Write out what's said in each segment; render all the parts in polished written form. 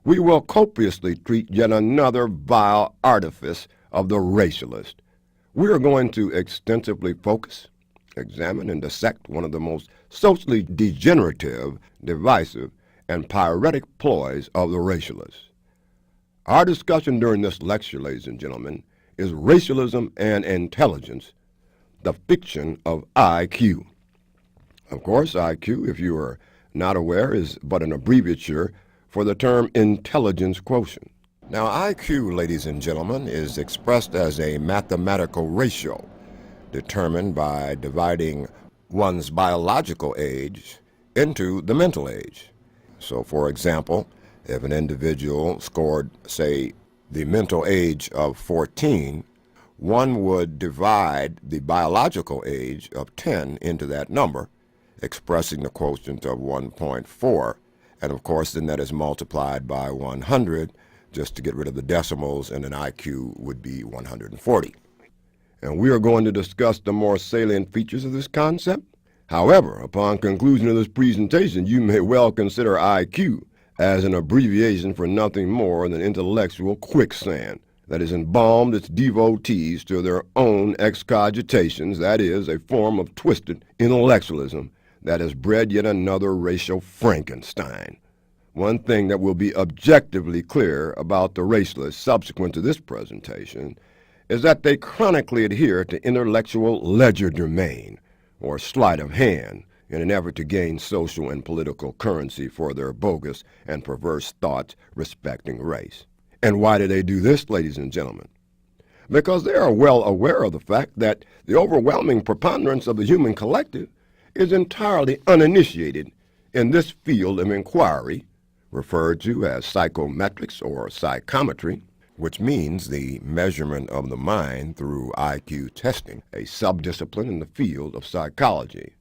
we will copiously treat yet another vile artifice of the racialist. We are going to extensively focus, examine, and dissect one of the most socially degenerative, divisive, and pyretic ploys of the racialists. Our discussion during this lecture, ladies and gentlemen, is Racialism and Intelligence, the Fiction of I.Q. Of course, I.Q., if you are not aware, is but an abbreviature for the term intelligence quotient. Now, I.Q., ladies and gentlemen, is expressed as a mathematical ratio determined by dividing one's biological age into the mental age. So, for example, if an individual scored, say, the mental age of 14, one would divide the biological age of 10 into that number, expressing the quotient of 1.4, and of course then that is multiplied by 100 just to get rid of the decimals, and an IQ would be 140. And we are going to discuss the more salient features of this concept. However, upon conclusion of this presentation, you may well consider IQ as an abbreviation for nothing more than intellectual quicksand that has embalmed its devotees to their own excogitations, that is, a form of twisted intellectualism that has bred yet another racial Frankenstein. One thing that will be objectively clear about the racialists subsequent to this presentation is that they chronically adhere to intellectual legerdemain, or sleight of hand, in an effort to gain social and political currency for their bogus and perverse thoughts respecting race. And why do they do this, ladies and gentlemen? Because they are well aware of the fact that the overwhelming preponderance of the human collective is entirely uninitiated in this field of inquiry, referred to as psychometrics or psychometry, which means the measurement of the mind through IQ testing, a subdiscipline in the field of psychology.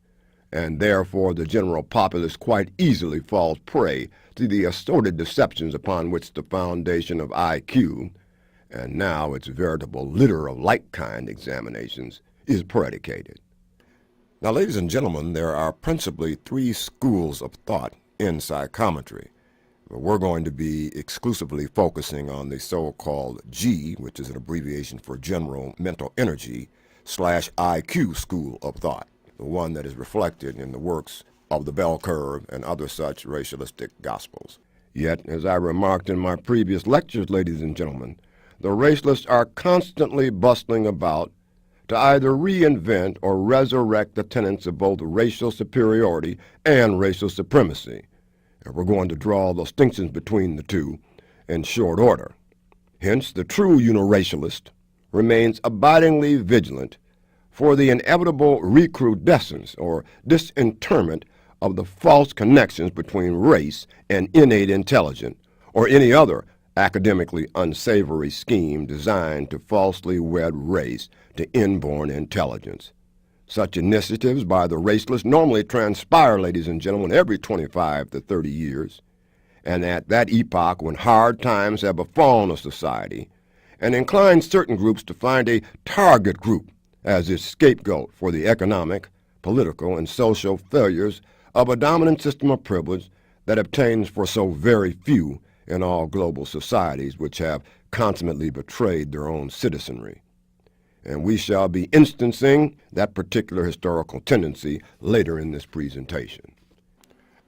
And therefore the general populace quite easily falls prey to the assorted deceptions upon which the foundation of IQ, and now its veritable litter of like-kind examinations, is predicated. Now, ladies and gentlemen, there are principally three schools of thought in psychometry. We're going to be exclusively focusing on the so-called G, which is an abbreviation for General Mental Energy, /IQ school of thought, the one that is reflected in the works of the bell curve and other such racialistic gospels. Yet, as I remarked in my previous lectures, ladies and gentlemen, the racialists are constantly bustling about to either reinvent or resurrect the tenets of both racial superiority and racial supremacy. And we're going to draw distinctions between the two in short order. Hence, the true uniracialist remains abidingly vigilant for the inevitable recrudescence or disinterment of the false connections between race and innate intelligence, or any other academically unsavory scheme designed to falsely wed race to inborn intelligence. Such initiatives by the racialists normally transpire, ladies and gentlemen, every 25 to 30 years, and at that epoch when hard times have befallen a society, and inclines certain groups to find a target group as its scapegoat for the economic, political, and social failures of a dominant system of privilege that obtains for so very few in all global societies which have consummately betrayed their own citizenry. And we shall be instancing that particular historical tendency later in this presentation.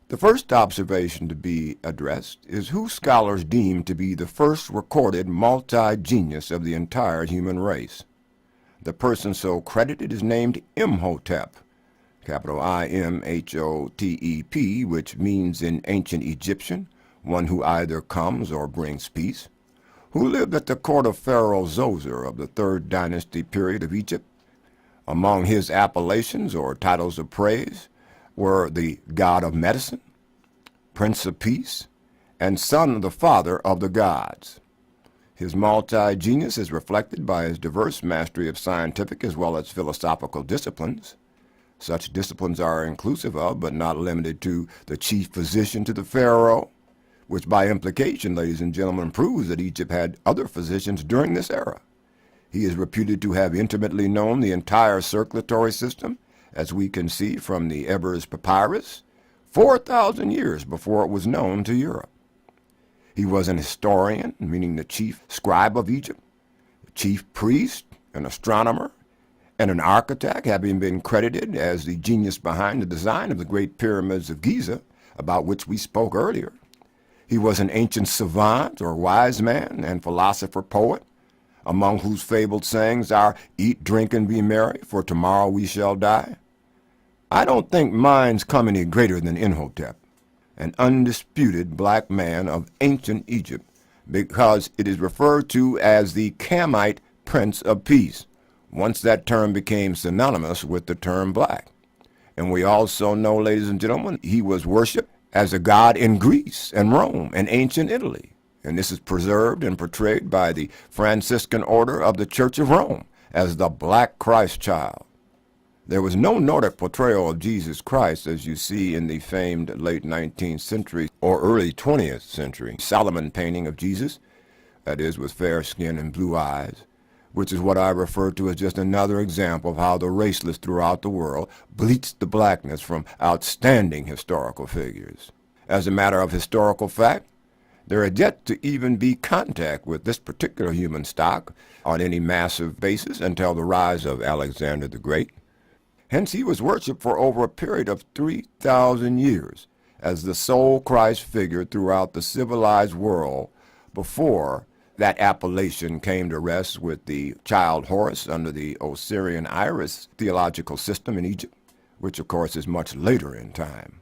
The first observation to be addressed is who scholars deem to be the first recorded multi-genius of the entire human race. The person so credited is named Imhotep, capital I-M-H-O-T-E-P, which means in ancient Egyptian, one who either comes or brings peace, who lived at the court of Pharaoh Zoser of the 3rd dynasty period of Egypt. Among his appellations or titles of praise were the God of Medicine, Prince of Peace, and Son of the Father of the Gods. His multi-genius is reflected by his diverse mastery of scientific as well as philosophical disciplines. Such disciplines are inclusive of, but not limited to, the chief physician to the pharaoh, which by implication, ladies and gentlemen, proves that Egypt had other physicians during this era. He is reputed to have intimately known the entire circulatory system, as we can see from the Ebers Papyrus, 4,000 years before it was known to Europe. He was an historian, meaning the chief scribe of Egypt, chief priest, an astronomer, and an architect, having been credited as the genius behind the design of the Great Pyramids of Giza, about which we spoke earlier. He was an ancient savant or wise man and philosopher-poet, among whose fabled sayings are, "Eat, drink, and be merry, for tomorrow we shall die." I don't think mine's come any greater than Imhotep, an undisputed black man of ancient Egypt, because it is referred to as the Kamite Prince of Peace, once that term became synonymous with the term black. And we also know, ladies and gentlemen, he was worshipped as a god in Greece and Rome and ancient Italy. And this is preserved and portrayed by the Franciscan Order of the Church of Rome as the Black Christ child. There was no Nordic portrayal of Jesus Christ as you see in the famed late 19th century or early 20th century Solomon painting of Jesus, that is, with fair skin and blue eyes, which is what I refer to as just another example of how the racialists throughout the world bleached the blackness from outstanding historical figures. As a matter of historical fact, there had yet to even be contact with this particular human stock on any massive basis until the rise of Alexander the Great. Hence he was worshipped for over a period of 3,000 years as the sole Christ figure throughout the civilized world before that appellation came to rest with the child Horus under the Osirian Iris theological system in Egypt, which of course is much later in time.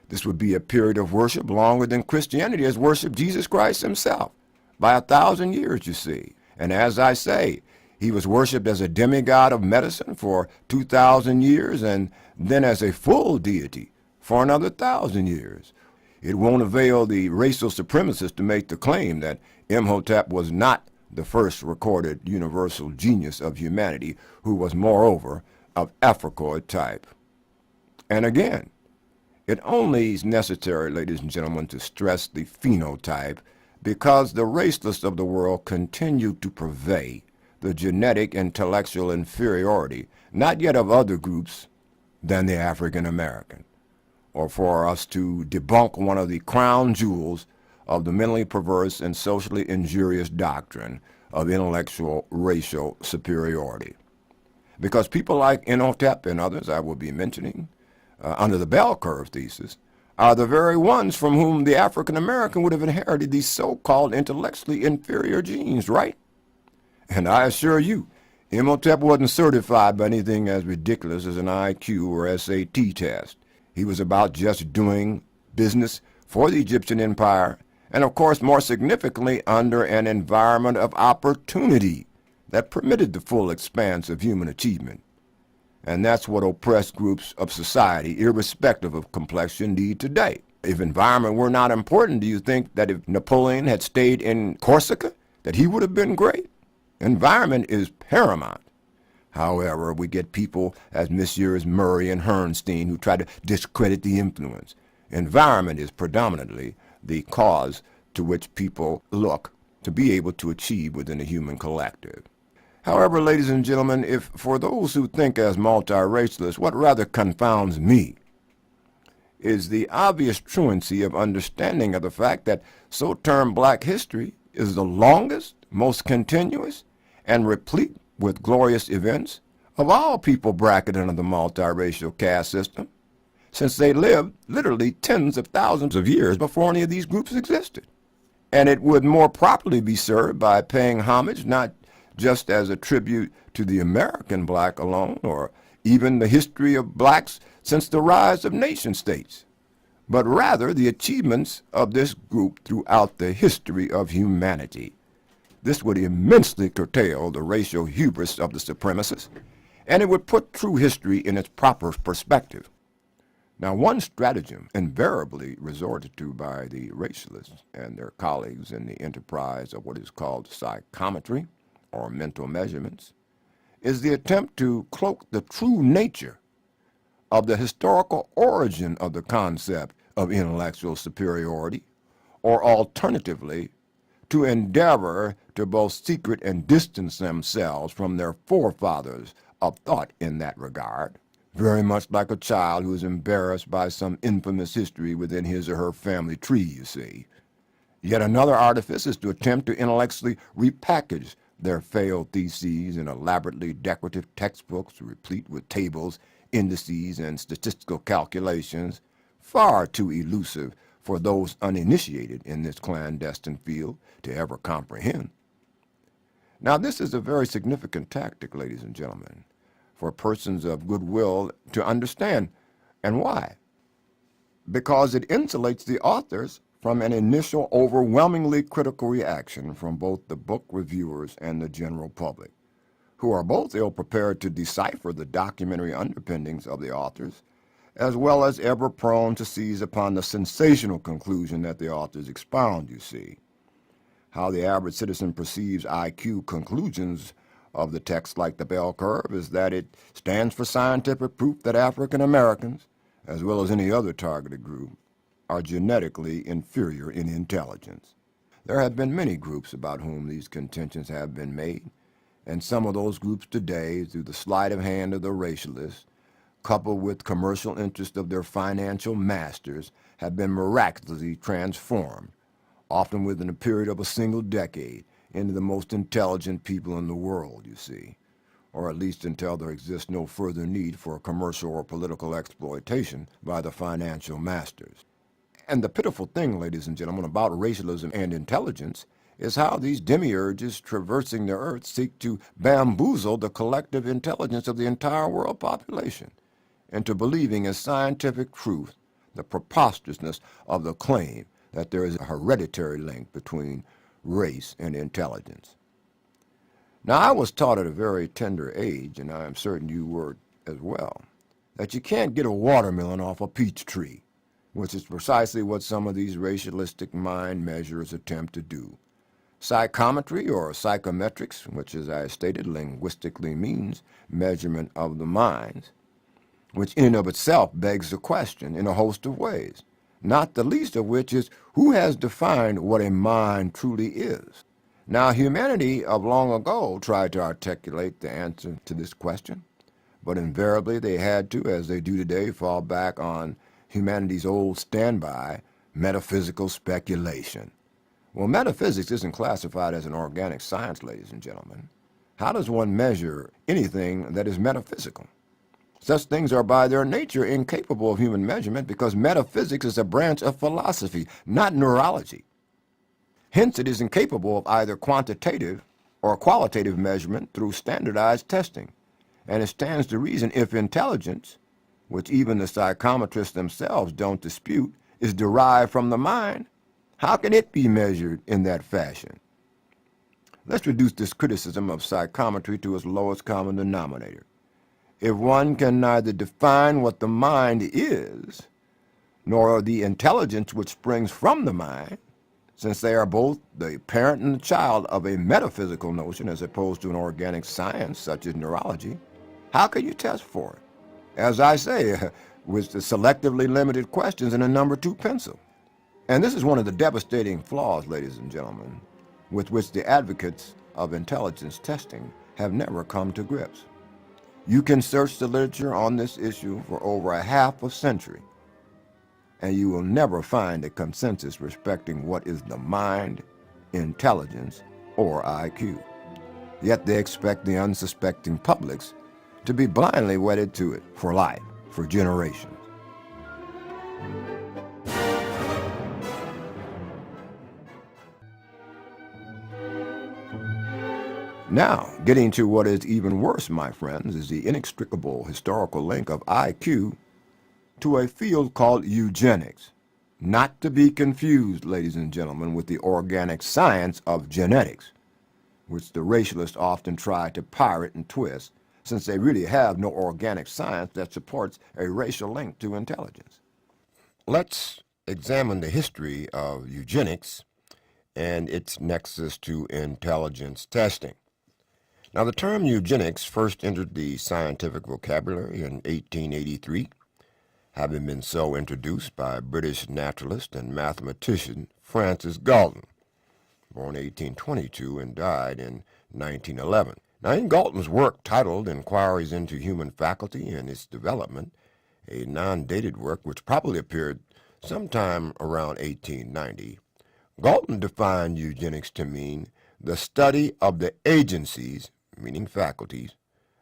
This would be a period of worship longer than Christianity has worshipped Jesus Christ himself, by 1,000 years, you see. And as I say, he was worshipped as a demigod of medicine for 2,000 years and then as a full deity for another 1,000 years. It won't avail the racial supremacists to make the claim that Imhotep was not the first recorded universal genius of humanity, who was moreover of Africoid type. And again, it only is necessary, ladies and gentlemen, to stress the phenotype because the racialists of the world continue to purvey the genetic intellectual inferiority, not yet of other groups than the African American, or for us to debunk one of the crown jewels of the mentally perverse and socially injurious doctrine of intellectual racial superiority. Because people like Imhotep and others I will be mentioning under the bell curve thesis are the very ones from whom the African American would have inherited these so-called intellectually inferior genes, right? And I assure you, Imhotep wasn't certified by anything as ridiculous as an I.Q. or SAT test. He was about just doing business for the Egyptian empire, and of course, more significantly, under an environment of opportunity that permitted the full expanse of human achievement. And that's what oppressed groups of society, irrespective of complexion, need today. If environment were not important, do you think that if Napoleon had stayed in Corsica, that he would have been great? Environment is paramount. However, we get people as Messrs. Murray and Herrnstein who try to discredit the influence. Environment is predominantly the cause to which people look to be able to achieve within the human collective. However, ladies and gentlemen, if for those who think as multiracialists, what rather confounds me is the obvious truancy of understanding of the fact that so-termed black history is the longest, most continuous, and replete with glorious events of all people bracketed under the multiracial caste system, since they lived literally tens of thousands of years before any of these groups existed. And it would more properly be served by paying homage not just as a tribute to the American black alone, or even the history of blacks since the rise of nation states, but rather the achievements of this group throughout the history of humanity. This would immensely curtail the racial hubris of the supremacists, and it would put true history in its proper perspective. Now, one stratagem invariably resorted to by the racialists and their colleagues in the enterprise of what is called psychometry, or mental measurements, is the attempt to cloak the true nature of the historical origin of the concept of intellectual superiority, or alternatively, to endeavor to both secret and distance themselves from their forefathers of thought in that regard, very much like a child who is embarrassed by some infamous history within his or her family tree, you see. Yet another artifice is to attempt to intellectually repackage their failed theses in elaborately decorative textbooks replete with tables, indices, and statistical calculations, far too elusive for those uninitiated in this clandestine field to ever comprehend. Now, this is a very significant tactic, ladies and gentlemen, for persons of goodwill to understand. And why? Because it insulates the authors from an initial overwhelmingly critical reaction from both the book reviewers and the general public, who are both ill-prepared to decipher the documentary underpinnings of the authors, as well as ever prone to seize upon the sensational conclusion that the authors expound, you see. How the average citizen perceives I.Q. conclusions of the text like the bell curve is that it stands for scientific proof that African Americans, as well as any other targeted group, are genetically inferior in intelligence. There have been many groups about whom these contentions have been made, and some of those groups today, through the sleight of hand of the racialists, coupled with commercial interest of their financial masters, have been miraculously transformed, often within a period of a single decade, into the most intelligent people in the world, you see, or at least until there exists no further need for commercial or political exploitation by the financial masters. And the pitiful thing, ladies and gentlemen, about racialism and intelligence is how these demiurges traversing the earth seek to bamboozle the collective intelligence of the entire world population into believing as scientific truth the preposterousness of the claim that there is a hereditary link between race and intelligence. Now, I was taught at a very tender age, and I am certain you were as well, that you can't get a watermelon off a peach tree, which is precisely what some of these racialistic mind measurers attempt to do. Psychometry or psychometrics, which as I stated linguistically means measurement of the minds, which in and of itself begs the question in a host of ways, not the least of which is who has defined what a mind truly is. Now, humanity of long ago tried to articulate the answer to this question, but invariably they had to, as they do today, fall back on humanity's old standby, metaphysical speculation. Well, metaphysics isn't classified as an organic science, ladies and gentlemen. How does one measure anything that is metaphysical? Such things are by their nature incapable of human measurement because metaphysics is a branch of philosophy, not neurology. Hence, it is incapable of either quantitative or qualitative measurement through standardized testing. And it stands to reason if intelligence, which even the psychometrists themselves don't dispute, is derived from the mind, how can it be measured in that fashion? Let's reduce this criticism of psychometry to its lowest common denominator. If one can neither define what the mind is, nor the intelligence which springs from the mind, since they are both the parent and the child of a metaphysical notion as opposed to an organic science such as neurology, how can you test for it? As I say, with the selectively limited questions and a number 2 pencil. And this is one of the devastating flaws, ladies and gentlemen, with which the advocates of intelligence testing have never come to grips. You can search the literature on this issue for over a half a century, and you will never find a consensus respecting what is the mind, intelligence, or I.Q. Yet they expect the unsuspecting publics to be blindly wedded to it for life, for generations. Now, getting to what is even worse, my friends, is the inextricable historical link of I.Q. to a field called eugenics, not to be confused, ladies and gentlemen, with the organic science of genetics, which the racialists often try to pirate and twist, since they really have no organic science that supports a racial link to intelligence. Let's examine the history of eugenics and its nexus to intelligence testing. Now, the term eugenics first entered the scientific vocabulary in 1883, having been so introduced by British naturalist and mathematician Francis Galton, born 1822 and died in 1911. Now, in Galton's work titled Inquiries into Human Faculty and Its Development, a non-dated work which probably appeared sometime around 1890, Galton defined eugenics to mean the study of the agencies, meaning faculties,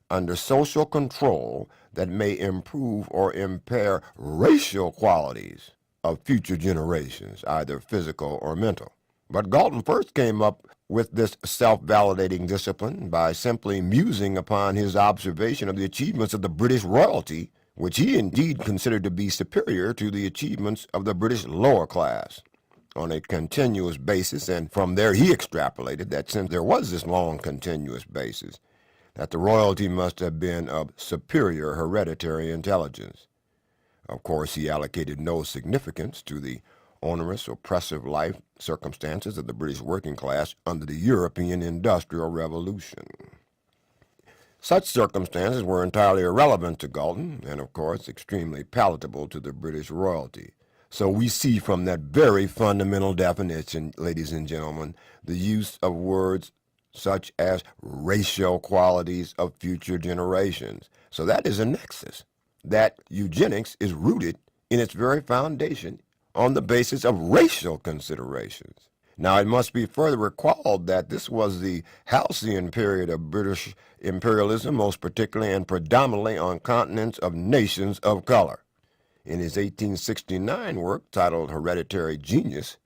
under social control that may improve or impair racial qualities of future generations, either physical or mental. But Galton first came up with this self-validating discipline by simply musing upon his observation of the achievements of the British royalty, which he indeed considered to be superior to the achievements of the British lower class on a continuous basis, and from there he extrapolated that since there was this long continuous basis, that the royalty must have been of superior hereditary intelligence. Of course, he allocated no significance to the onerous, oppressive life circumstances of the British working class under the European Industrial Revolution. Such circumstances were entirely irrelevant to Galton, and of course extremely palatable to the British royalty. So we see from that very fundamental definition, ladies and gentlemen, the use of words such as racial qualities of future generations. So that is a nexus. That eugenics is rooted in its very foundation on the basis of racial considerations. Now, it must be further recalled that this was the halcyon period of British imperialism, most particularly and predominantly on continents of nations of color. In his 1869 work titled Hereditary Genius,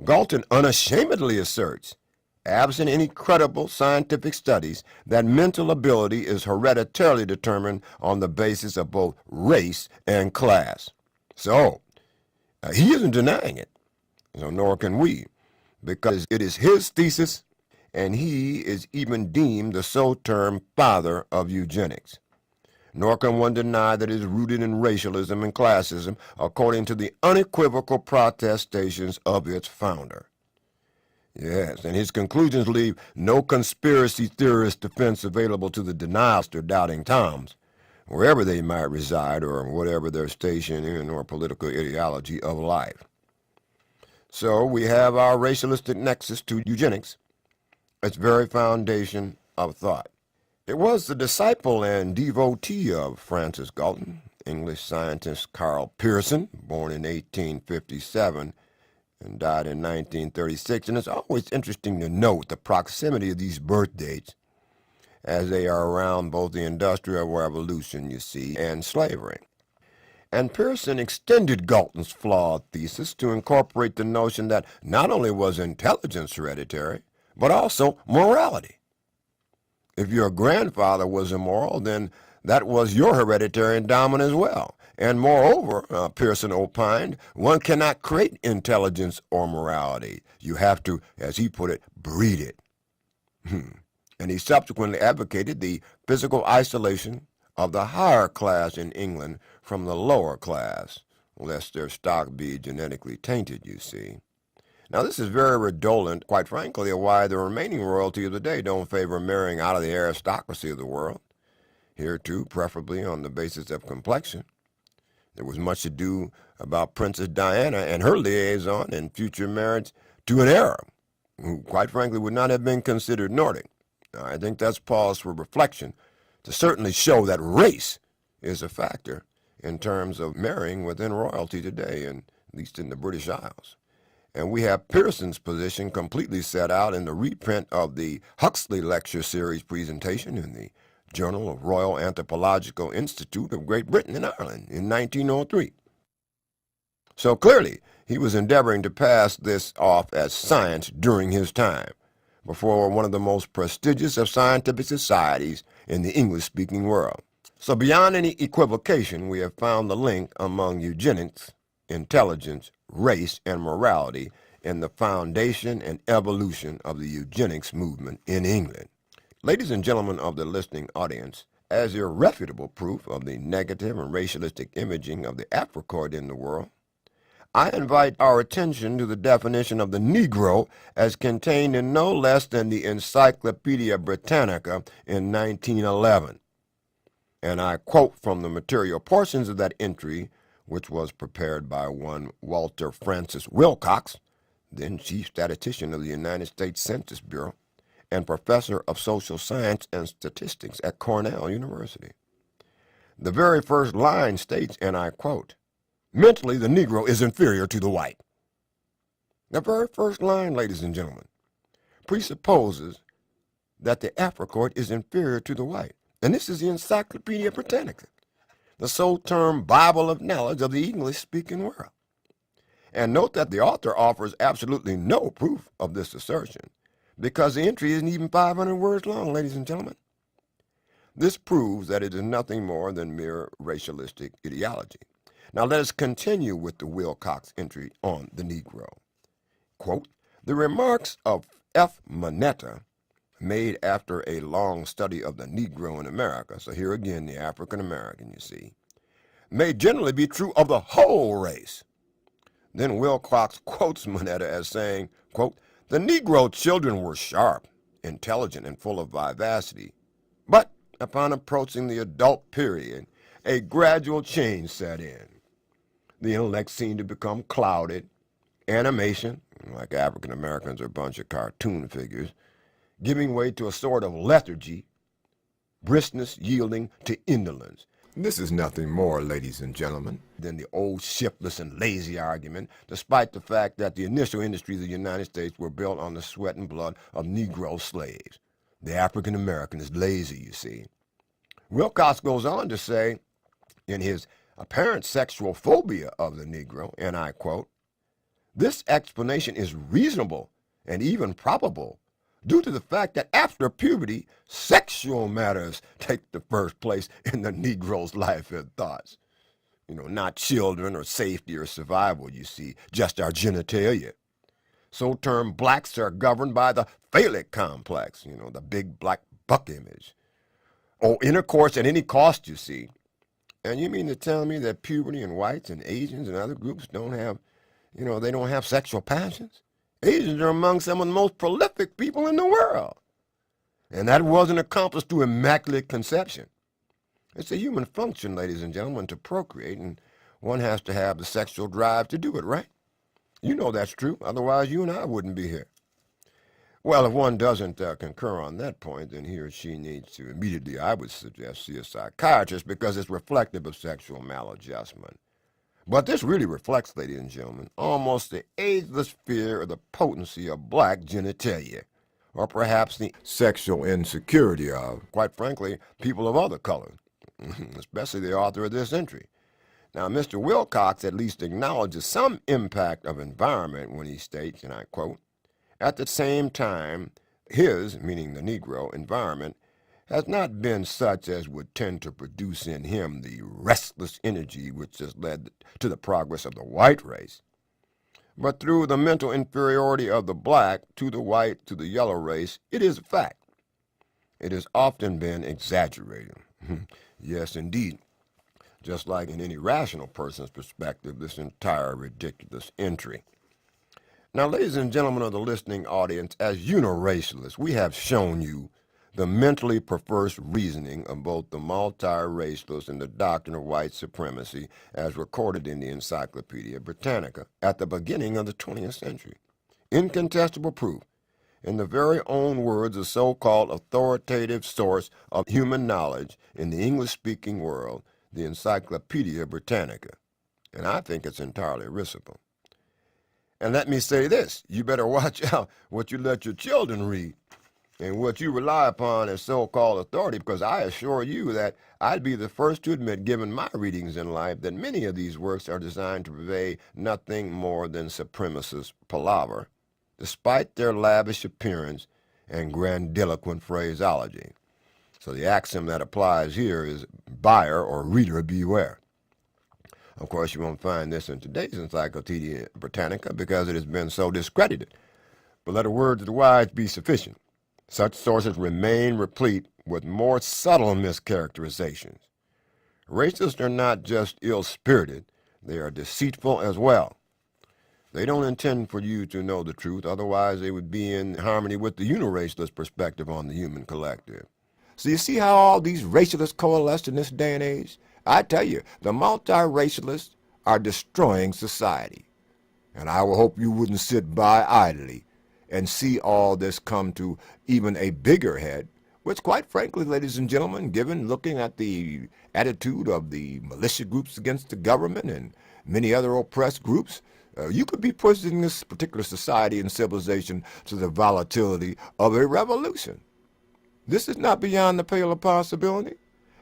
Galton unashamedly asserts, absent any credible scientific studies, that mental ability is hereditarily determined on the basis of both race and class. So, he isn't denying it, nor can we, because it is his thesis, and he is even deemed the so-termed father of eugenics. Nor can one deny that it is rooted in racialism and classism, according to the unequivocal protestations of its founder. Yes, and his conclusions leave no conspiracy theorist defense available to the denialists or doubting Toms, wherever they might reside or whatever their station in or political ideology of life. So we have our racialistic nexus to eugenics, its very foundation of thought. It was the disciple and devotee of Francis Galton, English scientist Carl Pearson, born in 1857 and died in 1936, and it's always interesting to note the proximity of these birth dates as they are around both the Industrial Revolution, you see, and slavery. And Pearson extended Galton's flawed thesis to incorporate the notion that not only was intelligence hereditary, but also morality. If your grandfather was immoral, then that was your hereditary endowment as well. And moreover, Pearson opined, one cannot create intelligence or morality. You have to, as he put it, breed it. And he subsequently advocated the physical isolation of the higher class in England from the lower class, lest their stock be genetically tainted, you see. Now, this is very redolent, quite frankly, of why the remaining royalty of the day don't favor marrying out of the aristocracy of the world. Here, too, preferably on the basis of complexion. There was much ado about Princess Diana and her liaison in future marriage to an Arab, who, quite frankly, would not have been considered Nordic. Now, I think that's pause for reflection to certainly show that race is a factor in terms of marrying within royalty today, and at least in the British Isles. And we have Pearson's position completely set out in the reprint of the Huxley Lecture Series presentation in the Journal of Royal Anthropological Institute of Great Britain and Ireland in 1903. So clearly, he was endeavoring to pass this off as science during his time, before one of the most prestigious of scientific societies in the English-speaking world. So beyond any equivocation, we have found the link among eugenics, intelligence, race, and morality in the foundation and evolution of the eugenics movement in England. Ladies and gentlemen of the listening audience, as irrefutable proof of the negative and racialistic imaging of the Afrocoid in the world, I invite our attention to the definition of the Negro as contained in no less than the Encyclopedia Britannica in 1911. And I quote from the material portions of that entry, which was prepared by one Walter Francis Wilcox, then Chief Statistician of the United States Census Bureau and Professor of Social Science and Statistics at Cornell University. The very first line states, and I quote, "Mentally, the Negro is inferior to the white." The very first line, ladies and gentlemen, presupposes that the Afrocourt is inferior to the white. And this is the Encyclopedia Britannica, the sole term Bible of knowledge of the English-speaking world. And note that the author offers absolutely no proof of this assertion, because the entry isn't even 500 words long, ladies and gentlemen. This proves that it is nothing more than mere racialistic ideology. Now let us continue with the Wilcox entry on the Negro. Quote, the remarks of F. Moneta, made after a long study of the Negro in America, so here again the African American, you see, may generally be true of the whole race. Then Wilcox quotes Moneta as saying, quote, the Negro children were sharp, intelligent, and full of vivacity, but upon approaching the adult period, a gradual change set in. The intellect seemed to become clouded, animation, like African Americans are a bunch of cartoon figures, giving way to a sort of lethargy, briskness yielding to indolence. This is nothing more, ladies and gentlemen, than the old shiftless and lazy argument, despite the fact that the initial industries of the United States were built on the sweat and blood of Negro slaves. The African American is lazy, you see. Wilcox goes on to say, in his apparent sexual phobia of the Negro, and I quote, this explanation is reasonable and even probable, due to the fact that after puberty, sexual matters take the first place in the Negro's life and thoughts. Not children or safety or survival, you see, just our genitalia. So termed blacks are governed by the phallic complex, the big black buck image. Or intercourse at any cost, you see. And you mean to tell me that puberty and whites and Asians and other groups don't have, they don't have sexual passions? Asians are among some of the most prolific people in the world. And that wasn't accomplished through immaculate conception. It's a human function, ladies and gentlemen, to procreate, and one has to have the sexual drive to do it, right? You know that's true, otherwise you and I wouldn't be here. Well, if one doesn't concur on that point, then he or she needs to immediately, I would suggest, see a psychiatrist, because it's reflective of sexual maladjustment. But this really reflects, ladies and gentlemen, almost the ageless fear of the potency of black genitalia, or perhaps the sexual insecurity of, quite frankly, people of other color, especially the author of this entry. Now, Mr. Wilcox at least acknowledges some impact of environment when he states, and I quote, at the same time, his, meaning the Negro, environment has not been such as would tend to produce in him the restless energy which has led to the progress of the white race, but through the mental inferiority of the black to the white to the yellow race, it is a fact. It has often been exaggerated. Yes, indeed. Just like in any rational person's perspective, this entire ridiculous entry. Now, ladies and gentlemen of the listening audience, as uniracialists, we have shown you the mentally perverse reasoning of both the multiracialists and the doctrine of white supremacy as recorded in the Encyclopedia Britannica at the beginning of the 20th century. Incontestable proof, in the very own words of so-called authoritative source of human knowledge in the English-speaking world, the Encyclopedia Britannica. And I think it's entirely risible. And let me say this, you better watch out what you let your children read and what you rely upon as so-called authority, because I assure you that I'd be the first to admit, given my readings in life, that many of these works are designed to convey nothing more than supremacist palaver, despite their lavish appearance and grandiloquent phraseology. So the axiom that applies here is buyer or reader beware. Of course, you won't find this in today's Encyclopedia Britannica because it has been so discredited. But let the words of the wise be sufficient. Such sources remain replete with more subtle mischaracterizations. Racists are not just ill-spirited, they are deceitful as well. They don't intend for you to know the truth, otherwise they would be in harmony with the uniracialist perspective on the human collective. So you see how all these racialists coalesce in this day and age? I tell you, the multiracialists are destroying society. And I will hope you wouldn't sit by idly and see all this come to even a bigger head, which quite frankly, ladies and gentlemen, given looking at the attitude of the militia groups against the government and many other oppressed groups, You could be pushing this particular society and civilization to the volatility of a revolution. This is not beyond the pale of possibility.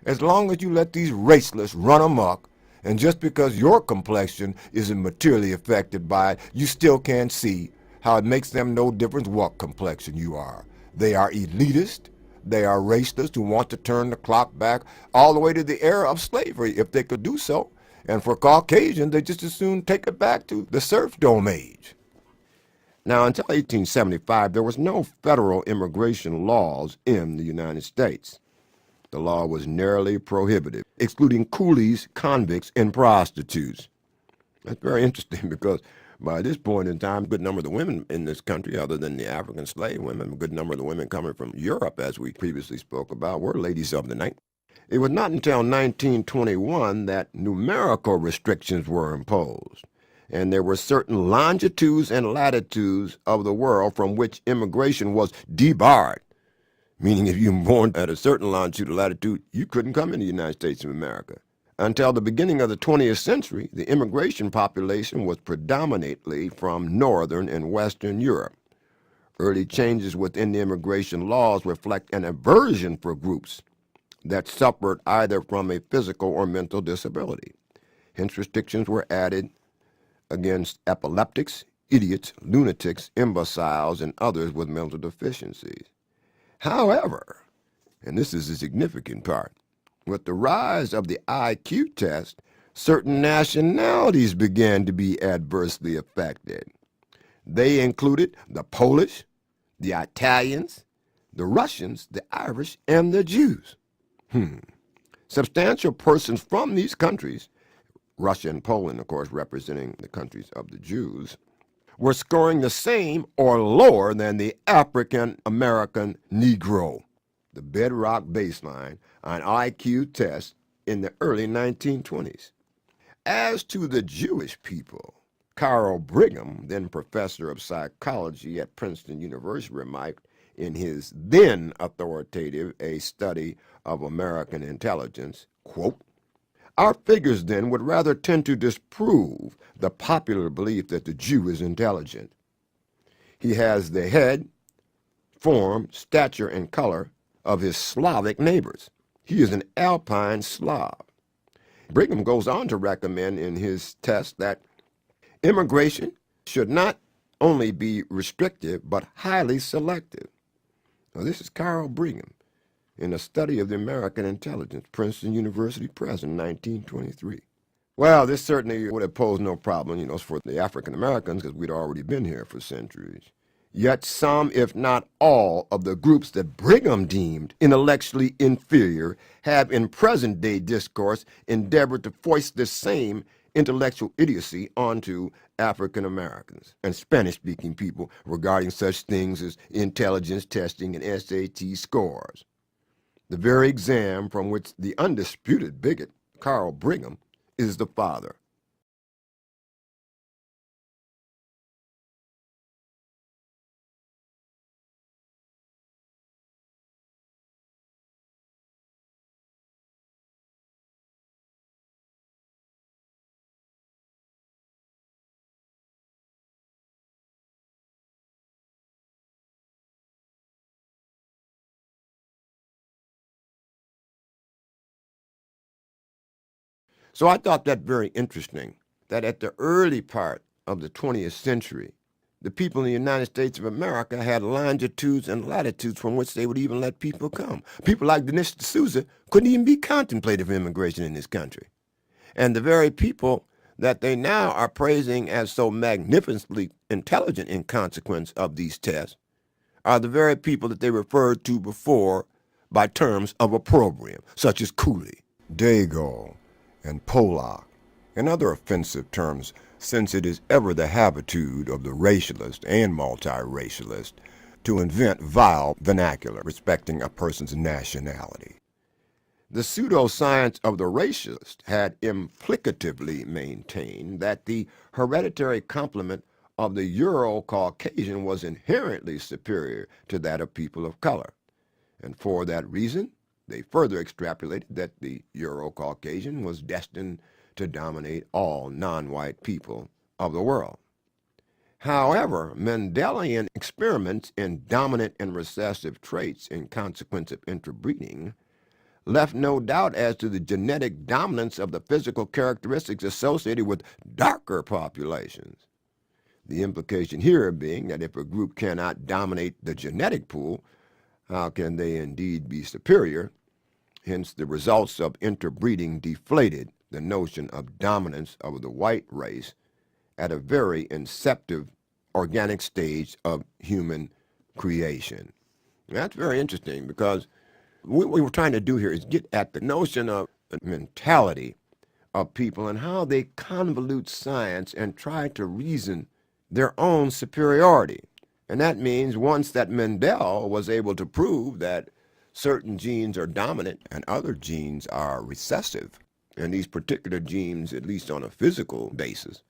As long as you let these racialists run amok, and just because your complexion isn't materially affected by it, you still can't see how it makes them no difference what complexion you are. They are elitist. They are racialists who want to turn the clock back all the way to the era of slavery if they could do so. And for Caucasians, they just as soon take it back to the serfdom age. Now, until 1875, there was no federal immigration laws in the United States. The law was narrowly prohibitive, excluding coolies, convicts, and prostitutes. That's very interesting because by this point in time, a good number of the women in this country, other than the African slave women, a good number of the women coming from Europe, as we previously spoke about, were ladies of the night. It was not until 1921 that numerical restrictions were imposed, and there were certain longitudes and latitudes of the world from which immigration was debarred. Meaning if you were born at a certain longitude or latitude, you couldn't come into the United States of America. Until the beginning of the 20th century, the immigration population was predominantly from Northern and Western Europe. Early changes within the immigration laws reflect an aversion for groups that suffered either from a physical or mental disability. Hence, restrictions were added against epileptics, idiots, lunatics, imbeciles, and others with mental deficiencies. However, and this is a significant part, with the rise of the I.Q. test, certain nationalities began to be adversely affected. They included the Polish, the Italians, the Russians, the Irish, and the Jews. Substantial persons from these countries, Russia and Poland, of course, representing the countries of the Jews, were scoring the same or lower than the African American Negro, the bedrock baseline on I.Q. tests in the early 1920s. As to the Jewish people, Carl Brigham, then professor of psychology at Princeton University, remarked in his then authoritative A Study of American Intelligence, quote, "Our figures then would rather tend to disprove the popular belief that the Jew is intelligent. He has the head, form, stature, and color of his Slavic neighbors. He is an Alpine Slav." Brigham goes on to recommend in his test that immigration should not only be restrictive but highly selective. Now, this is Carl Brigham in a study of the American intelligence, Princeton University Press in 1923. Well, this certainly would have posed no problem, for the African Americans because we'd already been here for centuries. Yet some, if not all, of the groups that Brigham deemed intellectually inferior have in present-day discourse endeavored to foist this same intellectual idiocy onto African Americans and Spanish-speaking people regarding such things as intelligence testing and SAT scores. The very exam from which the undisputed bigot, Carl Brigham, is the father. So I thought that very interesting, that at the early part of the 20th century, the people in the United States of America had longitudes and latitudes from which they would even let people come. People like Dinesh D'Souza couldn't even be contemplated for immigration in this country. And the very people that they now are praising as so magnificently intelligent in consequence of these tests are the very people that they referred to before by terms of opprobrium, such as coolie, dago, and Polak, and other offensive terms, since it is ever the habitude of the racialist and multiracialist to invent vile vernacular respecting a person's nationality. The pseudoscience of the racialist had implicatively maintained that the hereditary complement of the Euro-Caucasian was inherently superior to that of people of color, and for that reason, they further extrapolated that the Euro-Caucasian was destined to dominate all non-white people of the world. However, Mendelian experiments in dominant and recessive traits in consequence of interbreeding left no doubt as to the genetic dominance of the physical characteristics associated with darker populations. The implication here being that if a group cannot dominate the genetic pool, how can they indeed be superior? Hence, the results of interbreeding deflated the notion of dominance of the white race at a very inceptive organic stage of human creation. That's very interesting, because what we were trying to do here is get at the notion of the mentality of people and how they convolute science and try to reason their own superiority. And that means once that Mendel was able to prove that certain genes are dominant and other genes are recessive, and these particular genes, at least on a physical basis,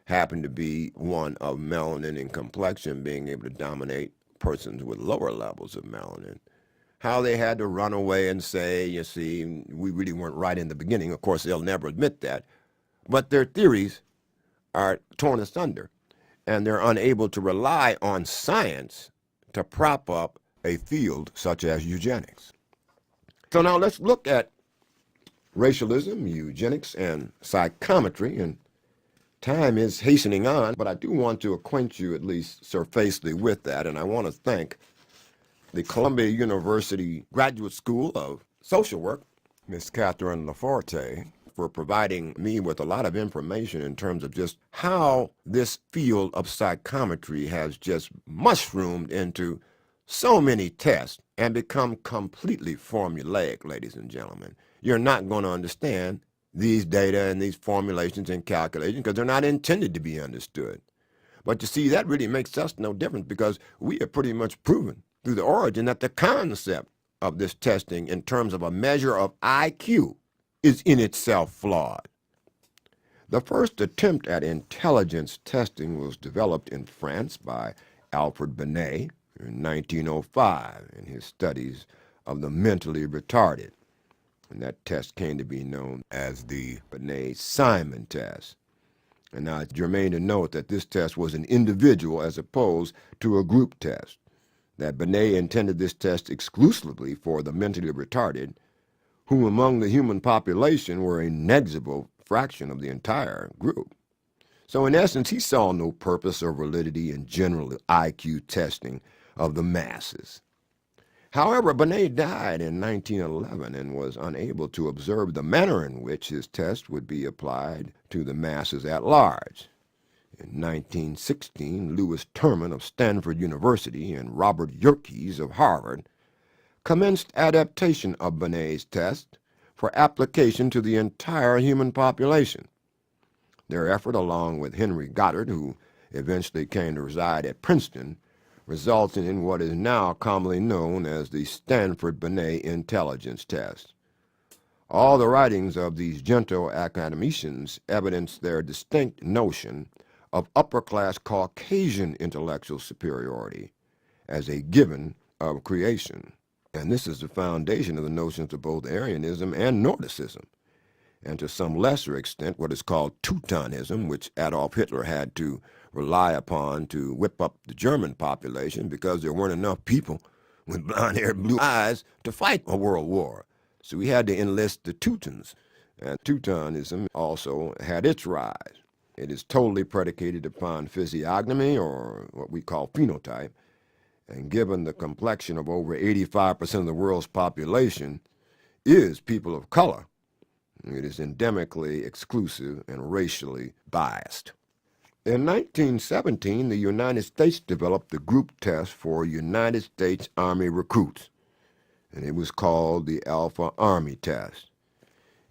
happen to be one of melanin in complexion being able to dominate persons with lower levels of melanin, how they had to run away and say, you see, we really weren't right in the beginning. Of course, they'll never admit that. But their theories are torn asunder, and they're unable to rely on science to prop up a field such as eugenics. So now let's look at racialism, eugenics, and psychometry. And time is hastening on, but I do want to acquaint you at least surfacely with that, and I want to thank the Columbia University Graduate School of Social Work, Miss Catherine Laforte, for providing me with a lot of information in terms of just how this field of psychometry has just mushroomed into so many tests and become completely formulaic, ladies and gentlemen. You're not going to understand these data and these formulations and calculations because they're not intended to be understood. But you see, that really makes us no different, because we have pretty much proven through the origin that the concept of this testing in terms of a measure of IQ is in itself flawed. The first attempt at intelligence testing was developed in France by Alfred Binet in 1905 in his studies of the mentally retarded. And that test came to be known as the Binet-Simon test. And now it's germane to note that this test was an individual as opposed to a group test, that Binet intended this test exclusively for the mentally retarded, who among the human population were a negligible fraction of the entire group. So in essence, he saw no purpose or validity in general IQ testing of the masses. However, Binet died in 1911 and was unable to observe the manner in which his test would be applied to the masses at large. In 1916, Louis Terman of Stanford University and Robert Yerkes of Harvard commenced adaptation of Binet's test for application to the entire human population. Their effort, along with Henry Goddard, who eventually came to reside at Princeton, resulted in what is now commonly known as the Stanford-Binet intelligence test. All the writings of these gentle academicians evidence their distinct notion of upper-class Caucasian intellectual superiority as a given of creation. And this is the foundation of the notions of both Aryanism and Nordicism, and to some lesser extent what is called Teutonism, which Adolf Hitler had to rely upon to whip up the German population because there weren't enough people with blonde hair, blue eyes to fight a world war. So we had to enlist the Teutons, and Teutonism also had its rise. It is totally predicated upon physiognomy, or what we call phenotype, and given the complexion of over 85% of the world's population is people of color, it is endemically exclusive and racially biased. In 1917, the United States developed the group test for United States Army recruits, and it was called the Alpha Army test.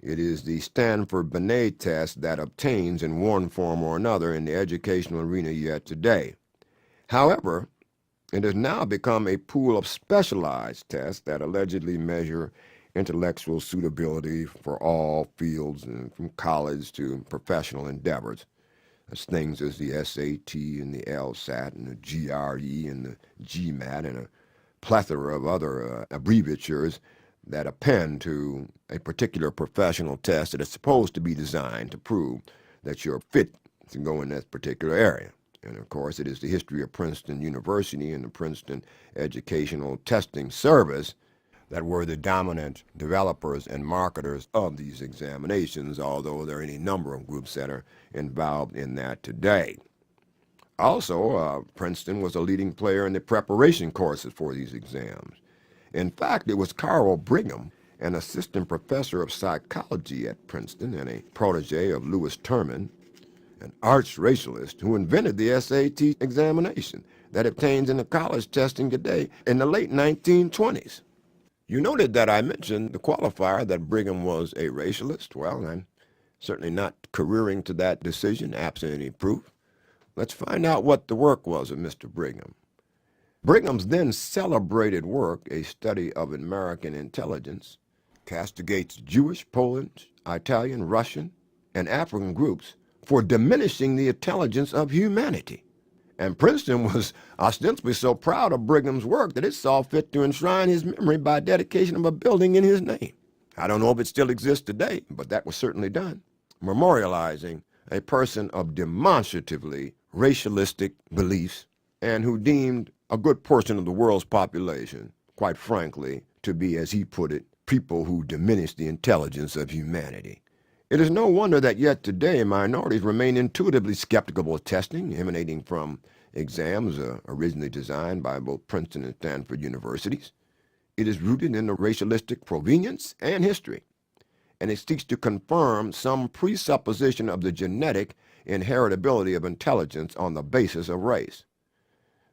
It is the Stanford-Binet test that obtains in one form or another in the educational arena yet today. However, it has now become a pool of specialized tests that allegedly measure intellectual suitability for all fields, from college to professional endeavors. As things as the SAT and the LSAT and the GRE and the GMAT and a plethora of other abbreviatures that append to a particular professional test that is supposed to be designed to prove that you're fit to go in that particular area. And of course, it is the history of Princeton University and the Princeton Educational Testing Service that were the dominant developers and marketers of these examinations, although there are any number of groups that are involved in that today. Also, Princeton was a leading player in the preparation courses for these exams. In fact, it was Carl Brigham, an assistant professor of psychology at Princeton and a protege of Lewis Terman, an arch racialist, who invented the SAT examination that obtains in the college testing today in the late 1920s. You noted that I mentioned the qualifier that Brigham was a racialist. Well, I'm certainly not careering to that decision, absent any proof. Let's find out what the work was of Mr. Brigham. Brigham's then celebrated work, A Study of American Intelligence, castigates Jewish, Polish, Italian, Russian, and African groups for diminishing the intelligence of humanity. And Princeton was ostensibly so proud of Brigham's work that it saw fit to enshrine his memory by dedication of a building in his name. I don't know if it still exists today, but that was certainly done, memorializing a person of demonstratively racialistic beliefs and who deemed a good portion of the world's population, quite frankly, to be, as he put it, people who diminish the intelligence of humanity. It is no wonder that yet today minorities remain intuitively skeptical of testing emanating from exams originally designed by both Princeton and Stanford universities. It is rooted in the racialistic provenience and history, and it seeks to confirm some presupposition of the genetic inheritability of intelligence on the basis of race.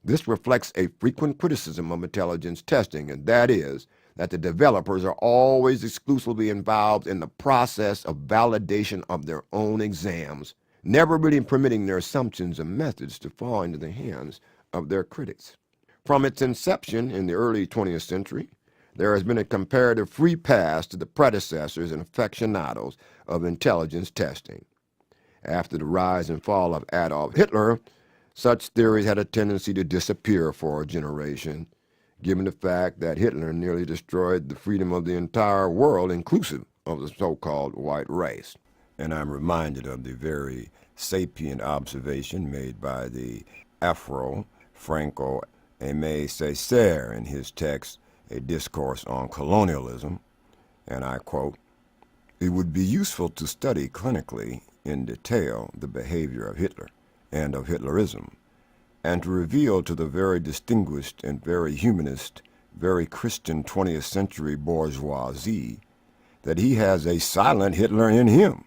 This reflects a frequent criticism of intelligence testing, and that is that the developers are always exclusively involved in the process of validation of their own exams, never really permitting their assumptions and methods to fall into the hands of their critics. From its inception in the early 20th century, there has been a comparative free pass to the predecessors and aficionados of intelligence testing. After the rise and fall of Adolf Hitler, such theories had a tendency to disappear for a generation, given the fact that Hitler nearly destroyed the freedom of the entire world, inclusive of the so-called white race. And I'm reminded of the very sapient observation made by the Afro-Franco Aimé Césaire in his text, A Discourse on Colonialism, and I quote, "It would be useful to study clinically in detail the behavior of Hitler and of Hitlerism, and to reveal to the very distinguished and very humanist, very Christian 20th century bourgeoisie that he has a silent Hitler in him,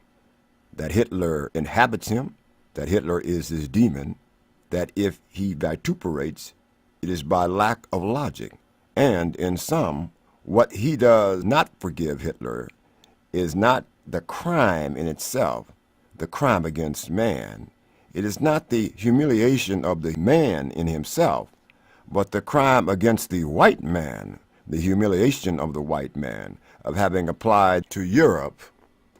that Hitler inhabits him, that Hitler is his demon, that if he vituperates, it is by lack of logic, and in sum, what he does not forgive Hitler is not the crime in itself, the crime against man. It is not the humiliation of the man in himself, but the crime against the white man, the humiliation of the white man, of having applied to Europe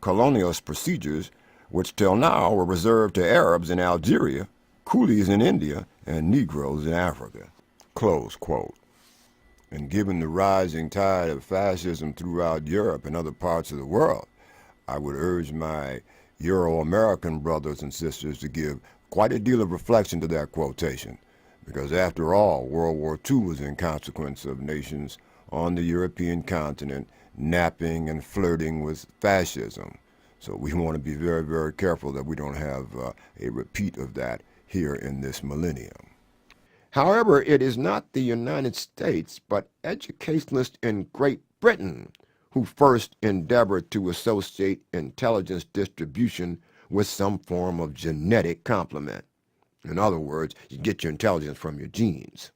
colonialist procedures which till now were reserved to Arabs in Algeria, coolies in India, and Negroes in Africa." Close quote. And given the rising tide of fascism throughout Europe and other parts of the world, I would urge my Euro-American brothers and sisters to give quite a deal of reflection to that quotation, because after all, World War II was in consequence of nations on the European continent napping and flirting with fascism. So we want to be very, very careful that we don't have a repeat of that here in this millennium. However, it is not the United States, but educationalists in Great Britain who first endeavored to associate intelligence distribution with some form of genetic complement. In other words, you get your intelligence from your genes.